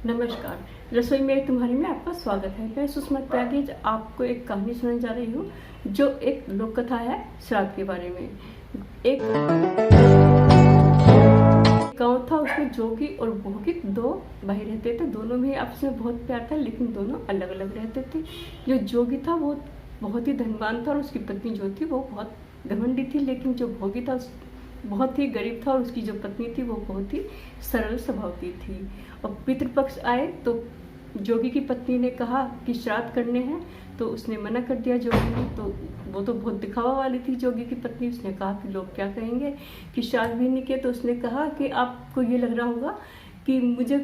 नमस्कार। रसोई में तुम्हारी में आपका स्वागत है। मैं सुषमा त्यागी आज आपको एक कहानी सुनाने जा रही हूँ जो एक लोक कथा है श्राद्ध के बारे में। एक गांव था, उसमें जोगी और भोगी दो भाई रहते थे। दोनों में आपस में बहुत प्यार था, लेकिन दोनों अलग अलग रहते थे। जो जोगी था वो बहुत ही धनवान था और उसकी पत्नी जो थी वो बहुत घमंडी थी, लेकिन जो भोगी था बहुत ही गरीब था और उसकी जो पत्नी थी वो बहुत ही सरल स्वभाव की थी। और पितृपक्ष आए तो जोगी की पत्नी ने कहा कि श्राद्ध करने हैं, तो उसने मना कर दिया जोगी ने। तो वो तो बहुत दिखावा वाली थी जोगी की पत्नी। उसने कहा कि लोग क्या कहेंगे कि श्राद्ध भी नहीं किए। तो उसने कहा कि आपको ये लग रहा होगा कि मुझे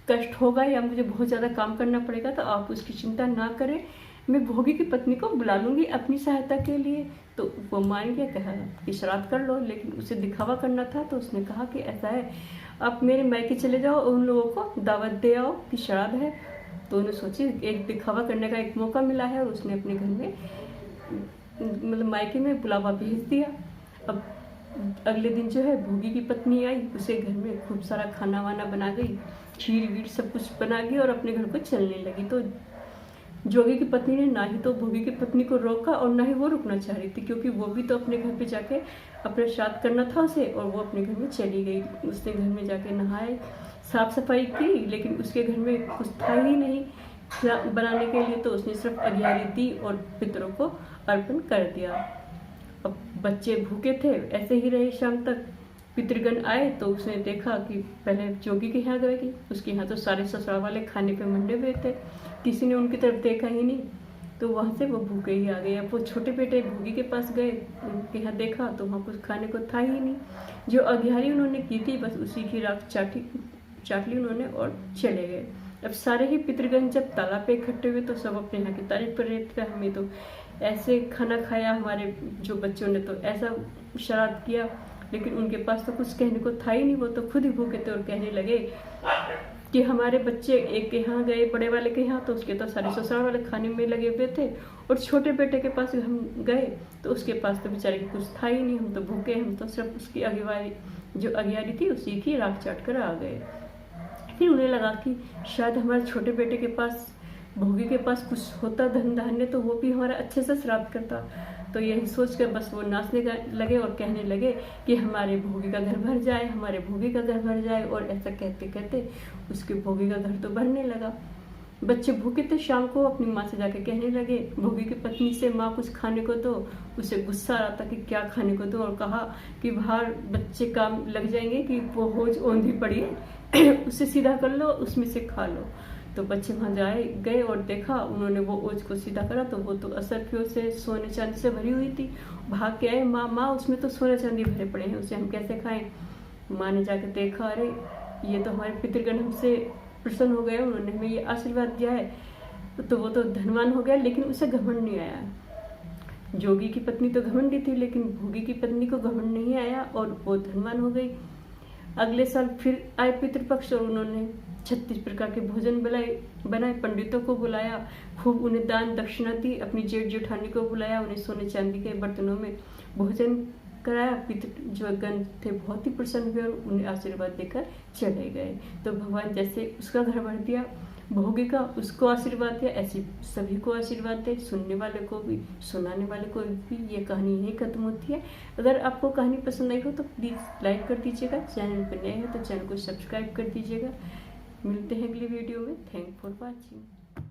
कष्ट होगा या मुझे बहुत ज़्यादा काम करना पड़ेगा, तो आप उसकी चिंता ना करें, मैं भोगी की पत्नी को बुला लूंगी अपनी सहायता के लिए। तो वो मान गया, कहा कि श्राद्ध कर लो, लेकिन उसे दिखावा करना था। तो उसने कहा कि ऐसा है, आप मेरे मायके चले जाओ और उन लोगों को दावत दे आओ कि श्राद्ध है। तो उन्हें सोची एक दिखावा करने का एक मौका मिला है, और उसने अपने घर में मतलब मायके में बुलावा भेज दिया। अब अगले दिन जो है भोगी की पत्नी आई, उसे घर में खूब सारा खाना वाना बना गई, खीर वीर सब कुछ बना गई और अपने घर को चलने लगी। तो जोगी की पत्नी ने ना ही तो भोगी की पत्नी को रोका और ना ही वो रुकना चाह रही थी, क्योंकि वो भी तो अपने घर पे जाके अपना श्राद्ध करना था उसे। और वो अपने घर में चली गई। उसने घर में जाके नहाए, साफ सफाई की, लेकिन उसके घर में कुछ था ही नहीं बनाने के लिए। तो उसने सिर्फ अघियारी दी और पितरों को अर्पण कर दिया। अब बच्चे भूखे थे, ऐसे ही रहे शाम तक। पितृगण आए तो उसने देखा कि पहले जोगी के यहाँ गए, उसके यहाँ तो सारे ससुराल वाले खाने पे मंडे हुए थे, किसी ने उनकी तरफ देखा ही नहीं। तो वहाँ से वो भूखे ही आ गए। अब वो छोटे बेटे भोगी के पास गए, उनके यहाँ देखा तो वहाँ कुछ खाने को था ही नहीं। जो अघियारी उन्होंने की थी बस उसी की राख चाट ली उन्होंने और चले गए। अब सारे ही पितृगण जब तालाब पे इकट्ठे हुए तो सब अपने यहाँ की तारीफ कर रहे थे, हमें तो ऐसे खाना खाया, हमारे जो बच्चों ने तो ऐसा श्राद्ध किया। लेकिन उनके पास तो कुछ कहने को था ही नहीं, वो तो खुद ही भूखे थे और कहने लगे कि हमारे बच्चे एक के यहाँ गए बड़े वाले के यहाँ, तो उसके तो सारे ससुराल वाले खाने में लगे हुए थे, और छोटे बेटे के पास हम गए तो उसके पास तो बेचारे कुछ था ही नहीं, हम तो भूखे, हम तो सिर्फ उसकी अघियारी थी उसी की राख चाट कर आ गए। फिर उन्हें लगा कि शायद हमारे छोटे बेटे के पास, भोगी के पास कुछ होता धन धान्य, तो वो भी हमारा अच्छे से श्राद्ध करता। तो यही सोच कर बस वो नाचने लगे और कहने लगे कि हमारे भोगी का घर भर जाए, हमारे भोगी का घर भर जाए। और ऐसा कहते कहते उसके भोगी का घर तो भरने लगा। बच्चे भूखे थे, शाम को अपनी माँ से जाके कहने लगे भोगी की पत्नी से, माँ कुछ खाने को दो। उसे गुस्सा आ रहा था कि क्या खाने को दो, और कहा कि बाहर बच्चे काम लग जाएंगे कि वो होज औंधी पड़ी है उसे सीधा कर लो, उसमें से खा लो। तो बच्चे वहाँ गए और देखा, उन्होंने वो ओज को सीधा करा तो वो तो असरफियों से सोने चांदी से भरी हुई थी। भाग के आए, माँ उसमें तो सोने चांदी भरे पड़े हैं, उसे हम कैसे खाएं। माँ ने जाकर देखा, अरे ये तो हमारे पितृगण हमसे प्रसन्न हो गए, उन्होंने हमें ये आशीर्वाद दिया है। तो वो तो धनवान हो गया, लेकिन उसे घमंड नहीं आया। जोगी की पत्नी तो घमंडी थी, लेकिन भोगी की पत्नी को घमंड नहीं आया और वो धनवान हो गई। अगले साल फिर आए पितृपक्ष और उन्होंने 36 प्रकार के भोजन बनाए, पंडितों को बुलाया, खूब उन्हें दान दक्षिणा दी, अपनी जेठ जेठानी को बुलाया, उन्हें सोने चांदी के बर्तनों में भोजन कराया। पितृ जो गण थे बहुत ही प्रसन्न हुए और उन्हें आशीर्वाद देकर चले गए। तो भगवान जैसे उसका घर भर दिया, भोगी का उसको आशीर्वाद दिया, ऐसे सभी को आशीर्वाद दे, सुनने वाले को भी सुनाने वाले को भी। ये कहानी यही खत्म होती है। अगर आपको कहानी पसंद आई हो तो प्लीज़ लाइक कर दीजिएगा, चैनल पर नए हैं तो चैनल को सब्सक्राइब कर दीजिएगा। मिलते हैं अगली वीडियो में। Thank for watching.